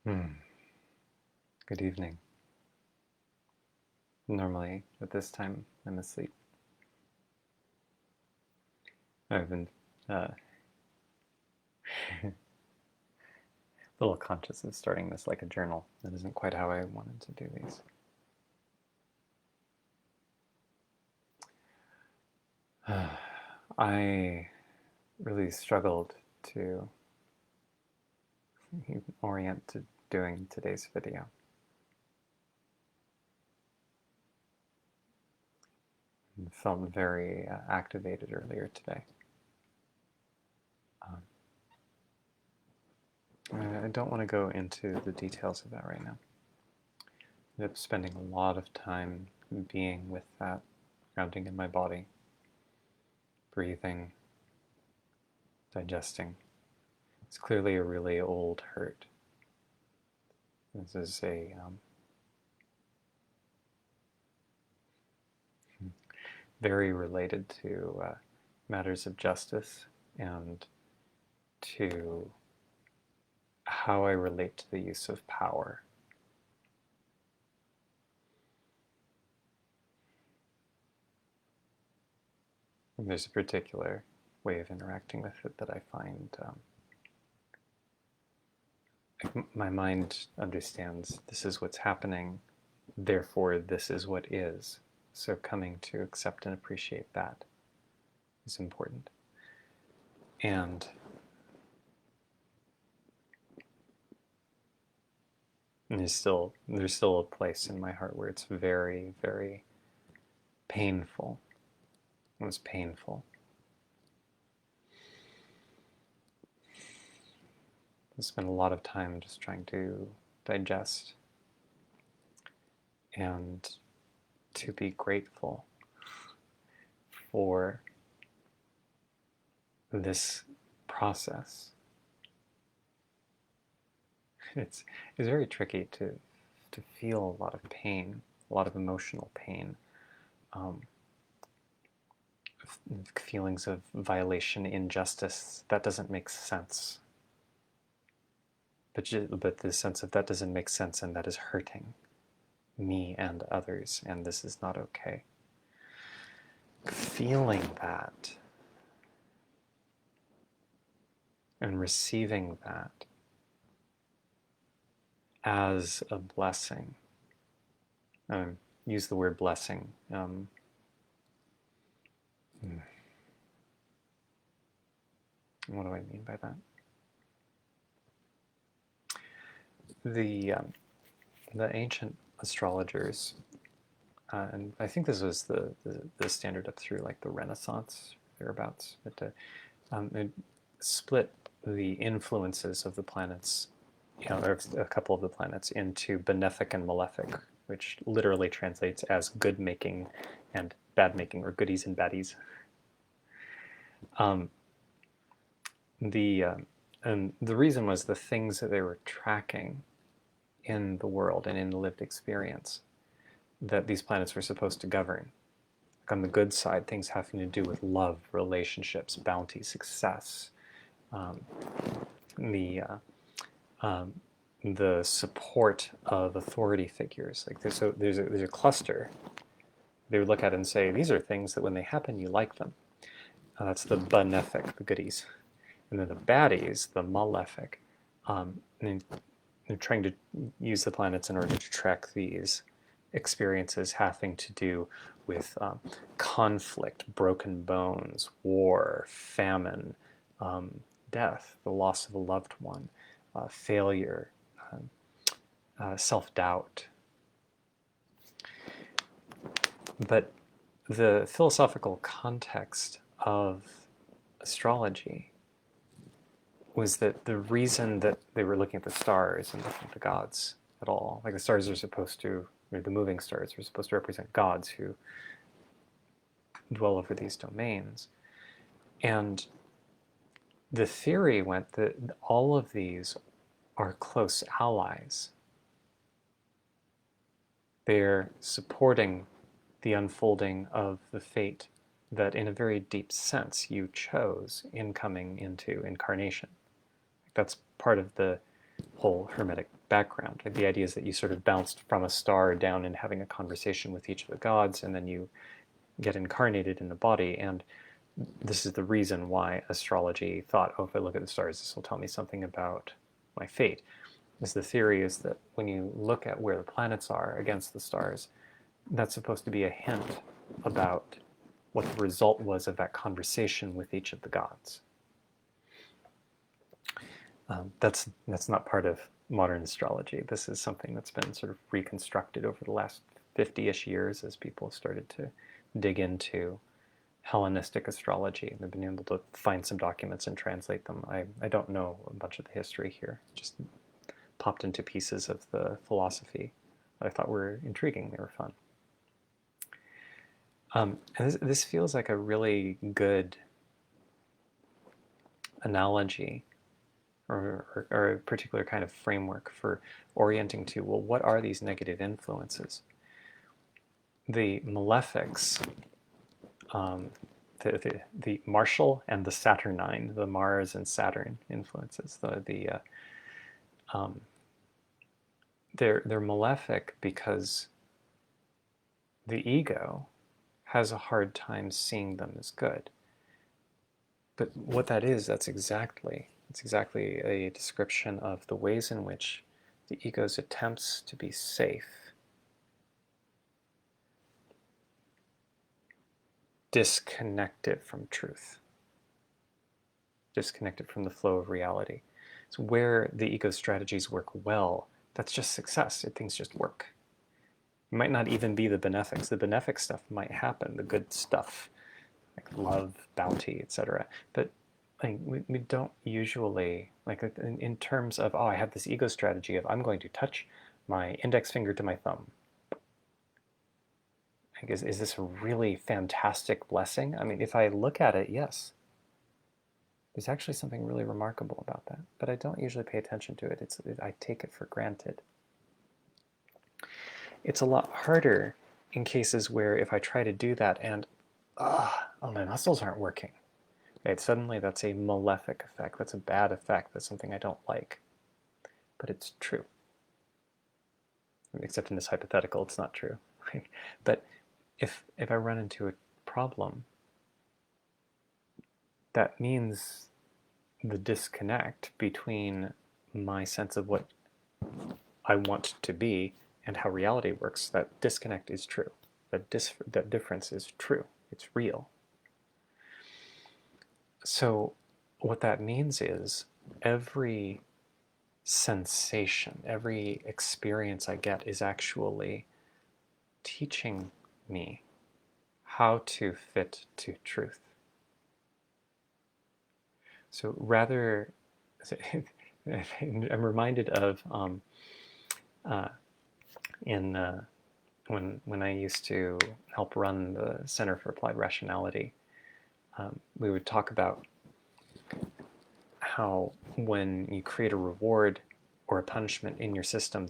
Hmm. Good evening. Normally, at this time, I'm asleep. I've been a little conscious of starting this like a journal. That isn't quite how I wanted to do these. I really struggled to orient to doing today's video. I felt very activated earlier today. Um, I don't want to go into the details of that right now. I ended up spending a lot of time being with that, grounding in my body, breathing, digesting. It's clearly a really old hurt. This is a very related to matters of justice and to how I relate to the use of power. And there's a particular way of interacting with it that I find my mind understands this is what's happening, therefore this is what is. So coming to accept and appreciate that is important. And there's still a place in my heart where it's very, very painful. It was painful. I spent a lot of time just trying to digest and to be grateful for this process. It's very tricky to feel a lot of pain, a lot of emotional pain, feelings of violation, injustice. That doesn't make sense. But the sense of that doesn't make sense and that is hurting me and others, and this is not okay. Feeling that and receiving that as a blessing. Use the word blessing. What do I mean by that? The ancient astrologers, and I think this was the standard up through like the Renaissance, thereabouts, but it split the influences of the planets, or a couple of the planets, into benefic and malefic, which literally translates as good making and bad making, or goodies and baddies. And the reason was the things that they were tracking in the world and in the lived experience that these planets were supposed to govern. Like on the good side, things having to do with love, relationships, bounty, success, the support of authority figures. Like there's a cluster. They would look at it and say, these are things that when they happen, you like them. That's the benefic, the goodies. And then the baddies, the malefic, they're trying to use the planets in order to track these experiences having to do with conflict, broken bones, war, famine, death, the loss of a loved one, failure, self-doubt. But the philosophical context of astrology was that the reason that they were looking at the stars and looking at the gods at all, like the stars are supposed to, or the moving stars are supposed to represent gods who dwell over these domains. And the theory went that all of these are close allies. They're supporting the unfolding of the fate that, in a very deep sense, you chose in coming into incarnation. That's part of the whole Hermetic background. The idea is that you sort of bounced from a star down and having a conversation with each of the gods, and then you get incarnated in the body. And this is the reason why astrology thought, oh, if I look at the stars, this will tell me something about my fate. Is the theory is that when you look at where the planets are against the stars, that's supposed to be a hint about what the result was of that conversation with each of the gods. That's not part of modern astrology. This is something that's been sort of reconstructed over the last 50-ish years as people started to dig into Hellenistic astrology. They've been able to find some documents and translate them. I don't know a bunch of the history here. Just popped into pieces of the philosophy that I thought were intriguing. They were fun. And this feels like a really good analogy or a particular kind of framework for orienting to, well, what are these negative influences? The malefics, the Martial and the Saturnine, the Mars and Saturn influences, they're malefic because the ego has a hard time seeing them as good. But what that is, it's exactly a description of the ways in which the ego's attempts to be safe disconnected from truth, disconnected from the flow of reality. So where the ego strategies work well, that's just success. Things just work. It might not even be the benefics. The benefic stuff might happen, the good stuff, like love, bounty, etc. But like, we don't usually, like in terms of, oh, I have this ego strategy of I'm going to touch my index finger to my thumb. Like, is this a really fantastic blessing? I mean, if I look at it, yes. There's actually something really remarkable about that. But I don't usually pay attention to it. I take it for granted. It's a lot harder in cases where if I try to do that and, oh, my muscles aren't working. Right? Suddenly that's a malefic effect. That's a bad effect. That's something I don't like. But it's true. Except in this hypothetical, it's not true. But if I run into a problem, that means the disconnect between my sense of what I want to be and how reality works, that disconnect is true. That difference is true. It's real. So what that means is every sensation, every experience I get is actually teaching me how to fit to truth. So rather, I'm reminded of when I used to help run the Center for Applied Rationality, we would talk about how when you create a reward or a punishment in your system,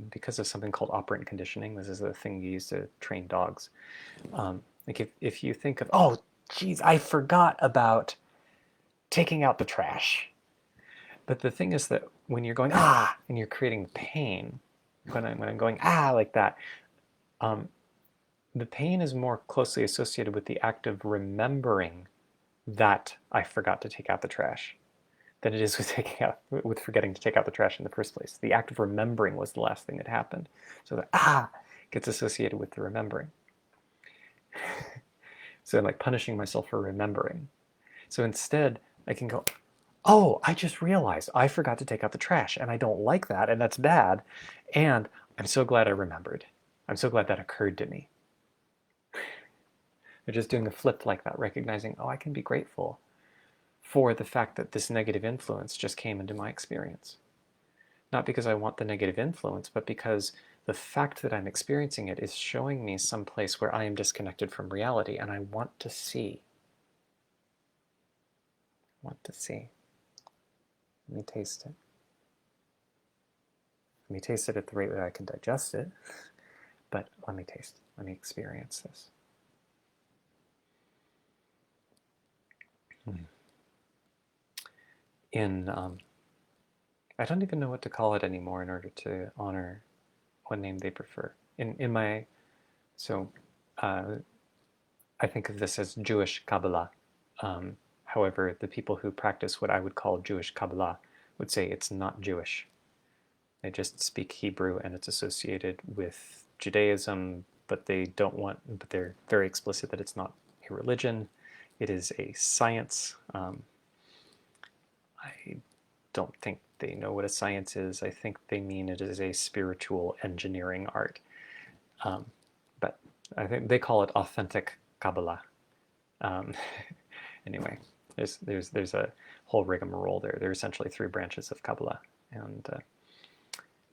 because of something called operant conditioning, this is the thing you use to train dogs. Like if you think of, oh, geez, I forgot about taking out the trash. But the thing is that when you're going, ah, and you're creating pain, when I'm going, ah, like that, the pain is more closely associated with the act of remembering that I forgot to take out the trash than it is with forgetting to take out the trash in the first place. The act of remembering was the last thing that happened. So the gets associated with the remembering. So I'm like punishing myself for remembering. So instead, I can go, oh, I just realized I forgot to take out the trash, and I don't like that, and that's bad, and I'm so glad I remembered. I'm so glad that occurred to me. They're just doing a flip like that, recognizing, oh, I can be grateful for the fact that this negative influence just came into my experience. Not because I want the negative influence, but because the fact that I'm experiencing it is showing me some place where I am disconnected from reality, and I want to see. Let me taste it. Let me taste it at the rate that I can digest it, but let me taste it. Let me experience this. In I don't even know what to call it anymore in order to honor what name they prefer. In my, so uh, I think of this as Jewish Kabbalah. However, the people who practice what I would call Jewish Kabbalah would say it's not Jewish. They just speak Hebrew and it's associated with Judaism, but but they're very explicit that it's not a religion. It is a science. I don't think they know what a science is. I think they mean it is a spiritual engineering art. But I think they call it authentic Kabbalah. Um, anyway, there's a whole rigmarole there. There are essentially three branches of Kabbalah, and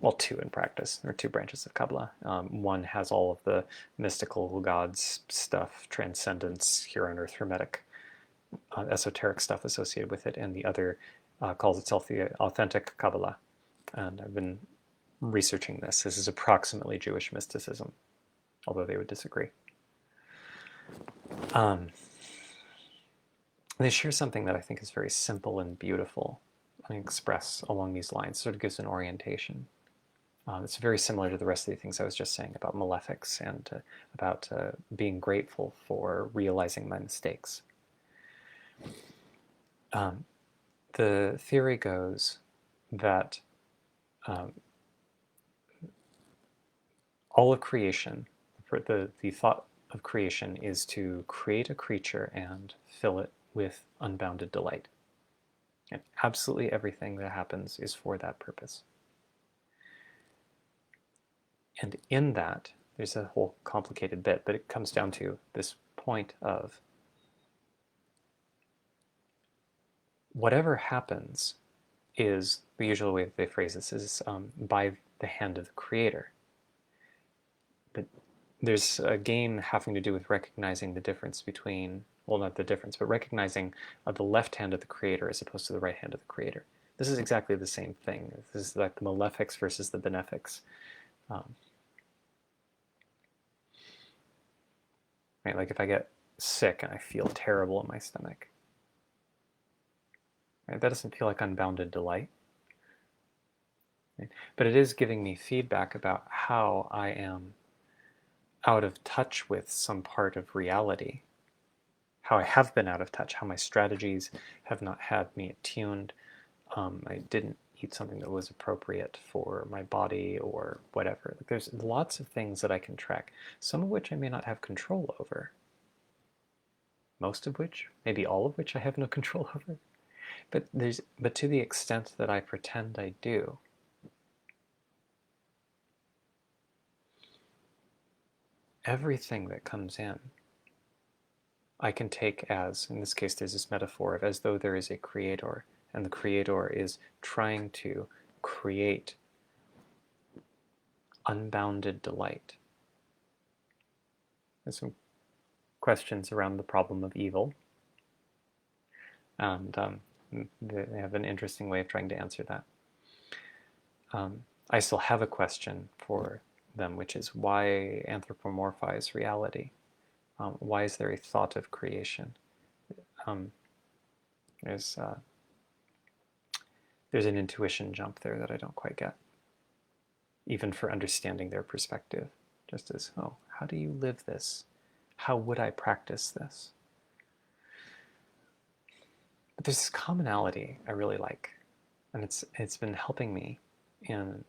well, two in practice. There are two branches of Kabbalah. One has all of the mystical gods stuff, transcendence, here on earth, hermetic, esoteric stuff associated with it, and the other calls itself the authentic Kabbalah. And I've been researching this. This is approximately Jewish mysticism, although they would disagree. They share something that I think is very simple and beautiful and express along these lines. Sort of gives an orientation. It's very similar to the rest of the things I was just saying about malefics and about being grateful for realizing my mistakes. The theory goes that all of creation, the thought of creation is to create a creature and fill it with unbounded delight. And absolutely everything that happens is for that purpose. And in that, there's a whole complicated bit, but it comes down to this point of whatever happens is, the usual way that they phrase this is by the hand of the creator. But there's a game having to do with recognizing the difference between, well, not the difference, but recognizing the left hand of the creator as opposed to the right hand of the creator. This is exactly the same thing. This is like the malefics versus the benefics. Right? Like if I get sick and I feel terrible in my stomach, right? That doesn't feel like unbounded delight. Right? But it is giving me feedback about how I am out of touch with some part of reality, how I have been out of touch, how my strategies have not had me attuned. I didn't eat something that was appropriate for my body or whatever. There's lots of things that I can track, some of which I may not have control over. Most of which, maybe all of which I have no control over. But to the extent that I pretend I do, everything that comes in, I can take as, in this case, there's this metaphor of as though there is a creator, and the creator is trying to create unbounded delight. There's some questions around the problem of evil, and they have an interesting way of trying to answer that. I still have a question for them, which is why anthropomorphize reality? Why is there a thought of creation? There's an intuition jump there that I don't quite get, even for understanding their perspective. Just as, oh, how do you live this? How would I practice this? But there's this commonality I really like, and it's been helping me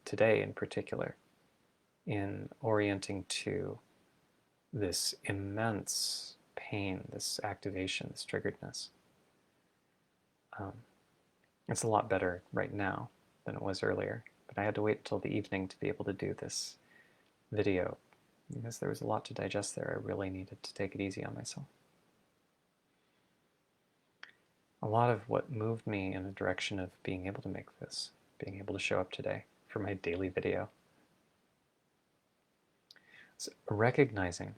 today in particular in orienting to this immense pain, this activation, this triggeredness. It's a lot better right now than it was earlier, but I had to wait until the evening to be able to do this video because there was a lot to digest there. I really needed to take it easy on myself. A lot of what moved me in the direction of being able to make this, being able to show up today for my daily video, is recognizing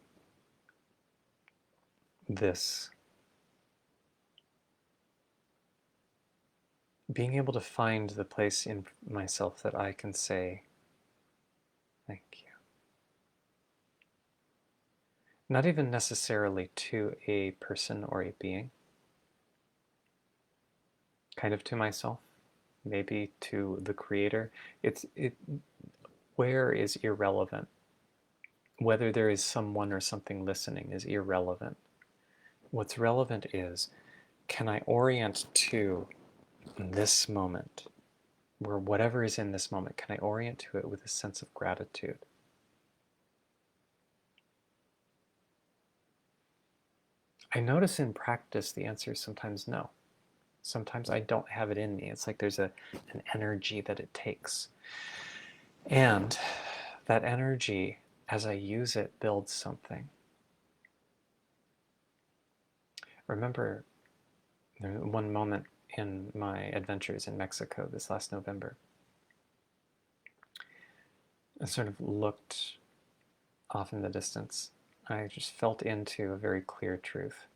this, being able to find the place in myself that I can say, thank you. Not even necessarily to a person or a being, kind of to myself. maybe to the creator. Where is irrelevant. Whether there is someone or something listening is irrelevant. What's relevant is, can I orient to this moment, where whatever is in this moment, can I orient to it with a sense of gratitude? I notice in practice the answer is sometimes no. Sometimes I don't have it in me. It's like there's an energy that it takes. And that energy, as I use it, builds something. Remember one moment in my adventures in Mexico this last November. I sort of looked off in the distance. I just felt into a very clear truth,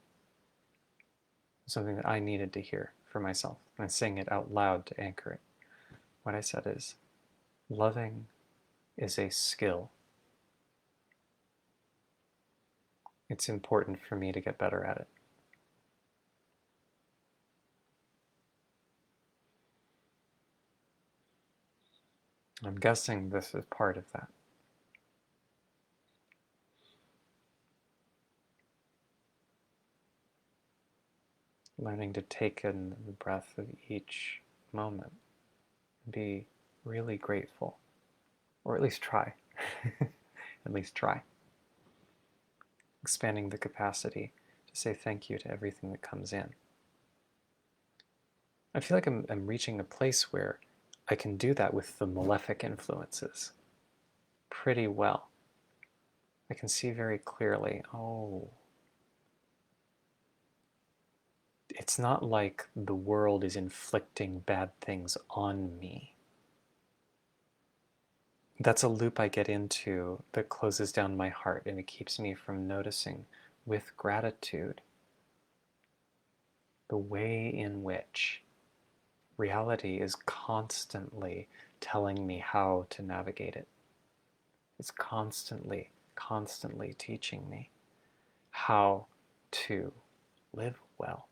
something that I needed to hear for myself. And I sang it out loud to anchor it. What I said is, loving is a skill. It's important for me to get better at it. I'm guessing this is part of that. Learning to take in the breath of each moment, be really grateful, or at least try. At least try. Expanding the capacity to say thank you to everything that comes in. I feel like I'm reaching a place where I can do that with the malefic influences pretty well. I can see very clearly, oh, it's not like the world is inflicting bad things on me. That's a loop I get into that closes down my heart, and it keeps me from noticing with gratitude the way in which reality is constantly telling me how to navigate it. It's constantly teaching me how to live well.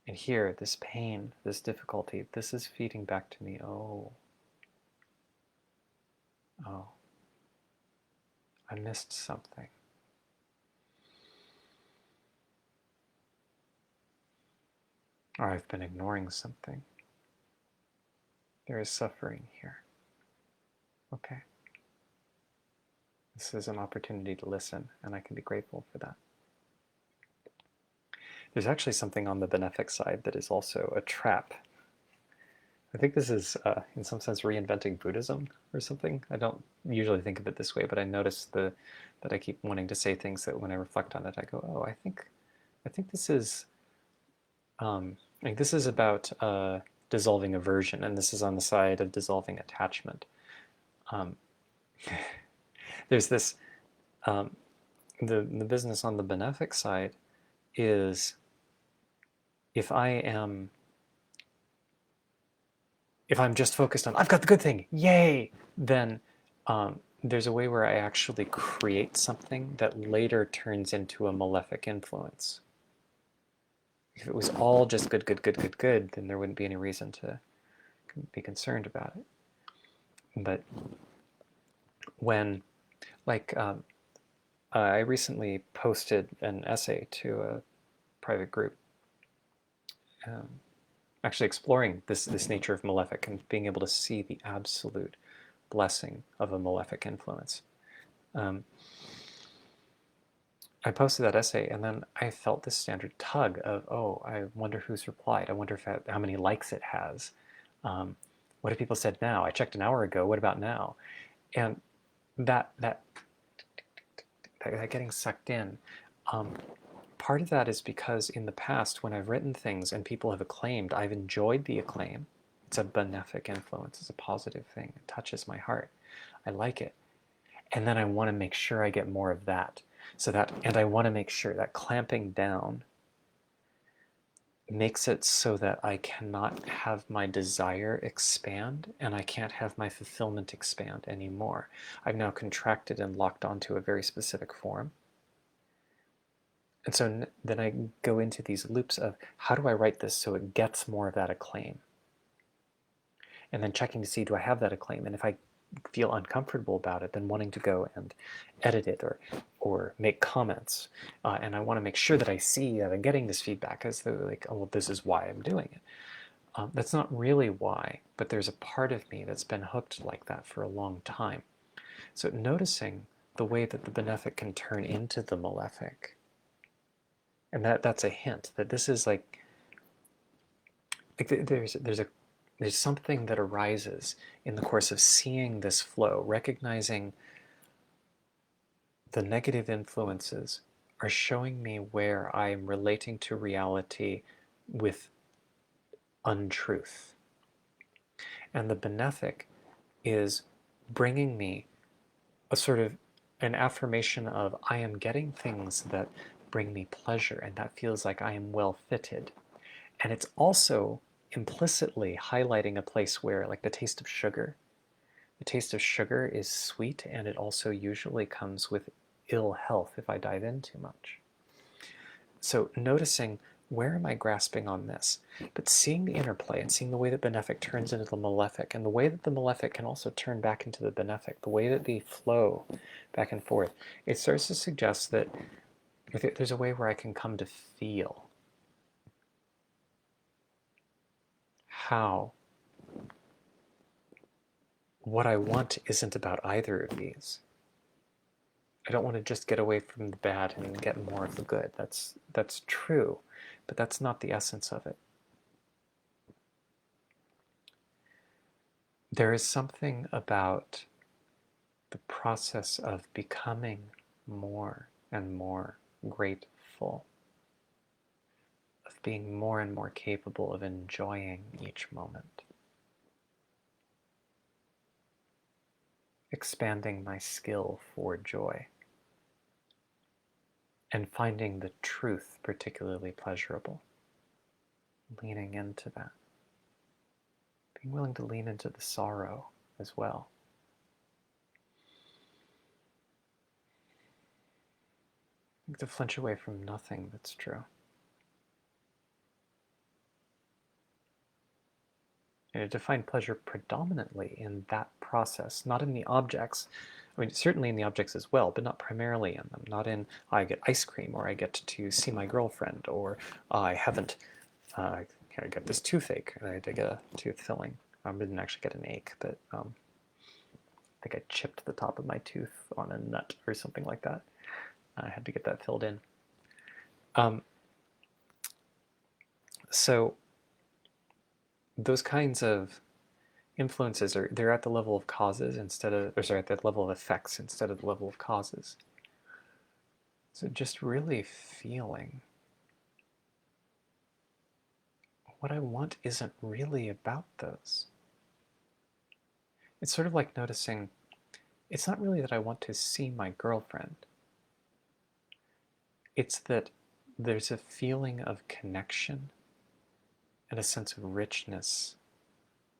And here, this pain, this difficulty, this is feeding back to me, oh, I missed something. Or I've been ignoring something. There is suffering here. Okay. This is an opportunity to listen, and I can be grateful for that. There's actually something on the benefic side that is also a trap. I think this is, in some sense, reinventing Buddhism or something. I don't usually think of it this way, but I notice that I keep wanting to say things that when I reflect on it, I go, oh, I think this is, this is about dissolving aversion, and this is on the side of dissolving attachment. There's this, the business on the benefic side is, if I'm just focused on, I've got the good thing, yay, then there's a way where I actually create something that later turns into a malefic influence. If it was all just good, then there wouldn't be any reason to be concerned about it. But when, like, I recently posted an essay to a private group, actually exploring this nature of malefic and being able to see the absolute blessing of a malefic influence. I posted that essay, and then I felt this standard tug of, oh, I wonder who's replied. I wonder how many likes it has. What have people said now? I checked an hour ago. What about now? And that getting sucked in, part of that is because in the past, when I've written things and people have acclaimed, I've enjoyed the acclaim. It's a benefic influence. It's a positive thing. It touches my heart. I like it. And then I want to make sure I get more of that. And I want to make sure that clamping down makes it so that I cannot have my desire expand, and I can't have my fulfillment expand anymore. I've now contracted and locked onto a very specific form. And so then I go into these loops of how do I write this so it gets more of that acclaim? And then checking to see, do I have that acclaim? And if I feel uncomfortable about it, then wanting to go and edit it or make comments. And I want to make sure that I see that I'm getting this feedback as though like, oh, well, this is why I'm doing it. That's not really why, but there's a part of me that's been hooked like that for a long time. So noticing the way that the benefic can turn into the malefic, and that's a hint that this is like there's something that arises in the course of seeing this flow, recognizing the negative influences are showing me where I'm relating to reality with untruth. And the benefic is bringing me a sort of an affirmation of I am getting things that bring me pleasure and that feels like I am well fitted. And it's also implicitly highlighting a place where, like the taste of sugar, the taste of sugar is sweet and it also usually comes with ill health if I dive in too much. So noticing where am I grasping on this? But seeing the interplay and seeing the way that benefic turns into the malefic and the way that the malefic can also turn back into the benefic, the way that they flow back and forth, it starts to suggest that there's a way where I can come to feel how what I want isn't about either of these. I don't want to just get away from the bad and get more of the good. That's true, but that's not the essence of it. There is something about the process of becoming more and more grateful, of being more and more capable of enjoying each moment, expanding my skill for joy, and finding the truth particularly pleasurable, leaning into that, being willing to lean into the sorrow as well. To flinch away from nothing that's true. And to find pleasure predominantly in that process, not in the objects. I mean, certainly in the objects as well, but not primarily in them. Not in, I get ice cream, or I get to see my girlfriend, or I haven't, I got this toothache, and I had to get a tooth filling. I didn't actually get an ache, but I think I chipped the top of my tooth on a nut or something like that. I had to get that filled in. So those kinds of influences they're at the level of causes instead of, or sorry, at the level of effects instead of the level of causes. So just really feeling what I want isn't really about those. It's sort of like noticing it's not really that I want to see my girlfriend. It's that there's a feeling of connection and a sense of richness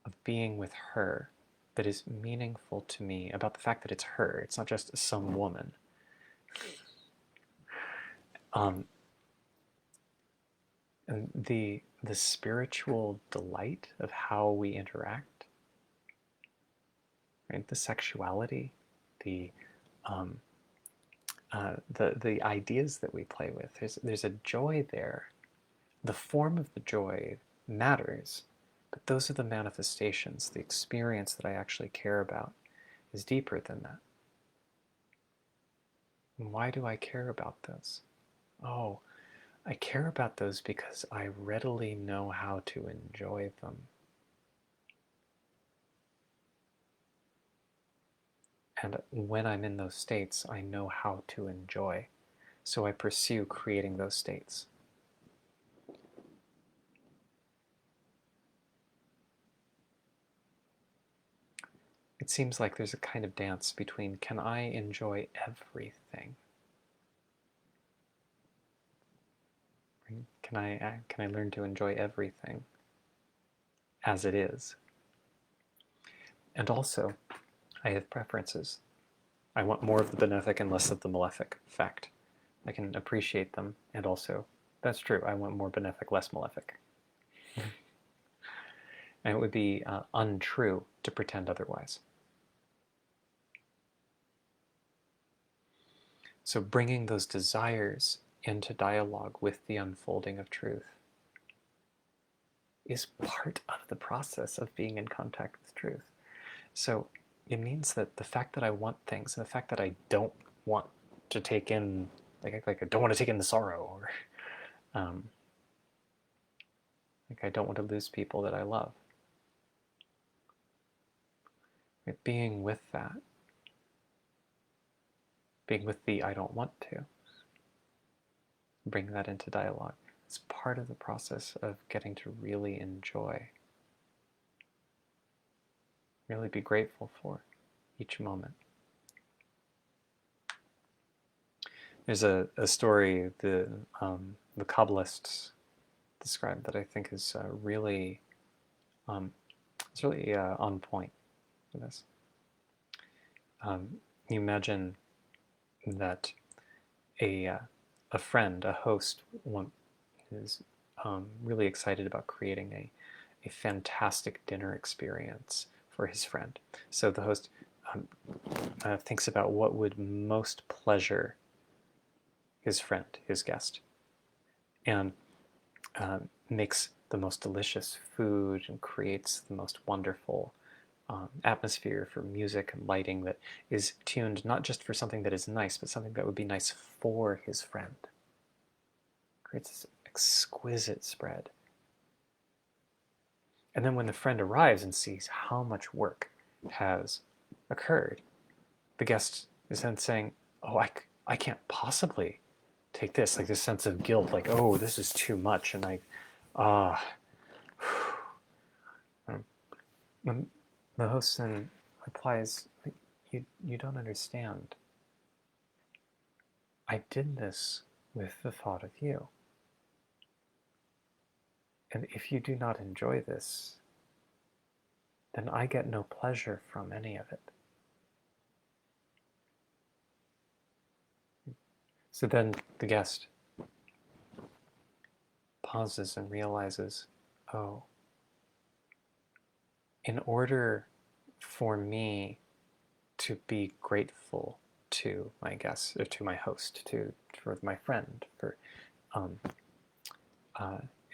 of being with her that is meaningful to me about the fact that it's her. It's not just some woman. And the spiritual delight of how we interact, right? The sexuality, the the ideas that we play with. There's a joy there. The form of the joy matters, but those are the manifestations. The experience that I actually care about is deeper than that. And why do I care about those? Oh, I care about those because I readily know how to enjoy them. And when I'm in those states, I know how to enjoy. So I pursue creating those states. It seems like there's a kind of dance between can I enjoy everything? Can I learn to enjoy everything as it is? And also, I have preferences. I want more of the benefic and less of the malefic. Fact. I can appreciate them, and also, that's true, I want more benefic, less malefic. And it would be untrue to pretend otherwise. So bringing those desires into dialogue with the unfolding of truth is part of the process of being in contact with truth. So it means that the fact that I want things and the fact that I don't want to take in, like I don't want to take in the sorrow, or like I don't want to lose people that I love. Like being with that, being with the I don't want to, bring that into dialogue. It's part of the process of getting to really enjoy, really be grateful for each moment. There's a story the Kabbalists describe that I think is really on point for this. You imagine that a friend, a host, is really excited about creating a fantastic dinner experience for his friend. So the host thinks about what would most pleasure his friend, his guest, and makes the most delicious food and creates the most wonderful atmosphere for music and lighting that is tuned not just for something that is nice, but something that would be nice for his friend. Creates this exquisite spread. And then when the friend arrives and sees how much work has occurred, the guest is then saying, oh, I can't possibly take this, like this sense of guilt, like, oh, this is too much, and the host then replies, you don't understand. I did this with the thought of you. And if you do not enjoy this, then I get no pleasure from any of it. So then the guest pauses and realizes, oh, in order for me to be grateful to my guest, or to my host, for my friend, for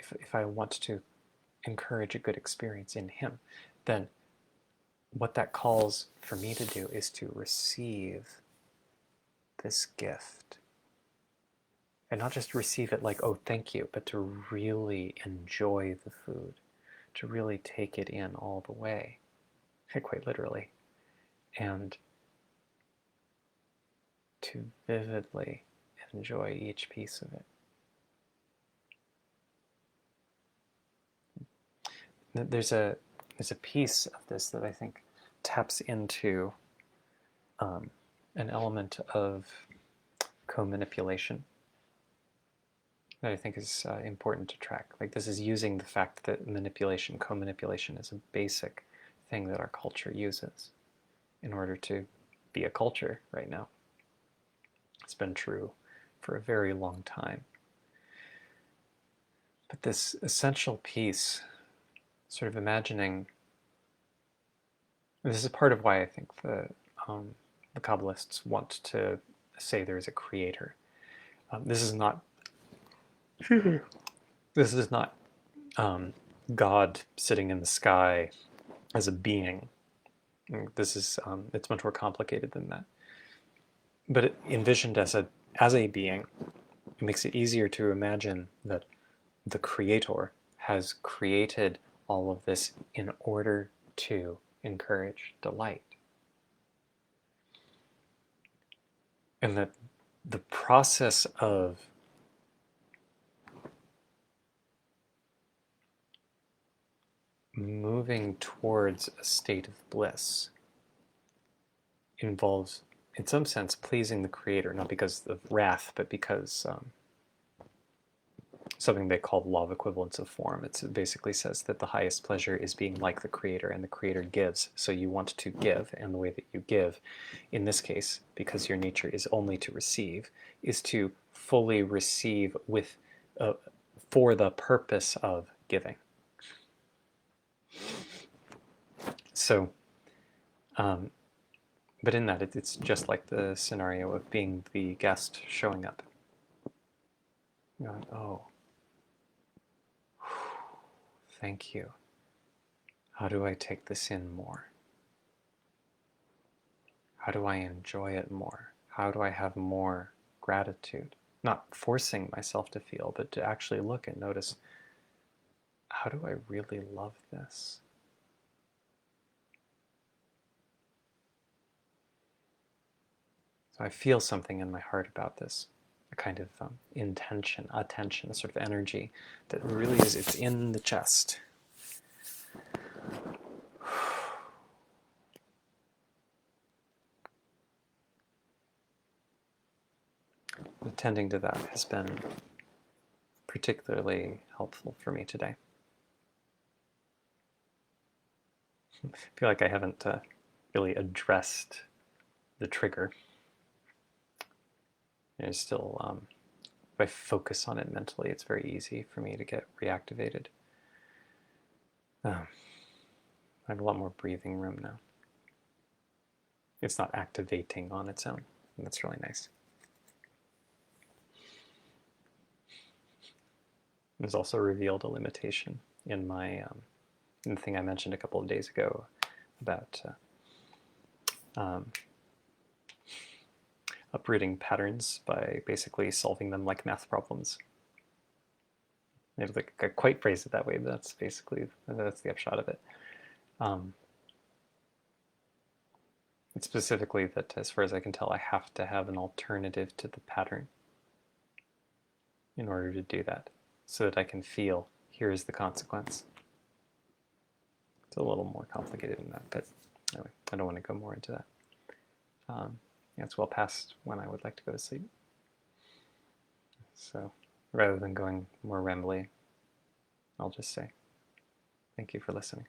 if I want to encourage a good experience in him, then what that calls for me to do is to receive this gift. And not just receive it like, oh, thank you, but to really enjoy the food, to really take it in all the way, quite literally, and to vividly enjoy each piece of it. There's a piece of this that I think taps into an element of co-manipulation that I think is important to track. Like, this is using the fact that manipulation, co-manipulation, is a basic thing that our culture uses in order to be a culture right now. It's been true for a very long time. But this essential piece, sort of imagining, this is part of why I think the Kabbalists want to say there is a creator. This is not God sitting in the sky as a being. This is it's much more complicated than that. But it, envisioned as a being, it makes it easier to imagine that the creator has created all of this in order to encourage delight. And that the process of moving towards a state of bliss involves, in some sense, pleasing the creator, not because of wrath, but because something they call law of equivalence of form. It basically says that the highest pleasure is being like the Creator, and the Creator gives. So you want to give, and the way that you give, in this case, because your nature is only to receive, is to fully receive with, for the purpose of giving. So, but in that, it's just like the scenario of being the guest showing up. You're going, oh, thank you. How do I take this in more? How do I enjoy it more? How do I have more gratitude? Not forcing myself to feel, but to actually look and notice, how do I really love this? So I feel something in my heart about this, a kind of intention, attention, a sort of energy that really is, it's in the chest. Attending to that has been particularly helpful for me today. I feel like I haven't really addressed the trigger. It's still, if I focus on it mentally, it's very easy for me to get reactivated. I have a lot more breathing room now. It's not activating on its own, and that's really nice. It's also revealed a limitation in my, in the thing I mentioned a couple of days ago about uprooting patterns by basically solving them like math problems. I quite phrase it that way, but that's basically, that's the upshot of it. It's specifically that, as far as I can tell, I have to have an alternative to the pattern in order to do that, so that I can feel, here is the consequence. It's a little more complicated than that, but anyway, I don't want to go more into that. It's well past when I would like to go to sleep. So rather than going more rambly, I'll just say thank you for listening.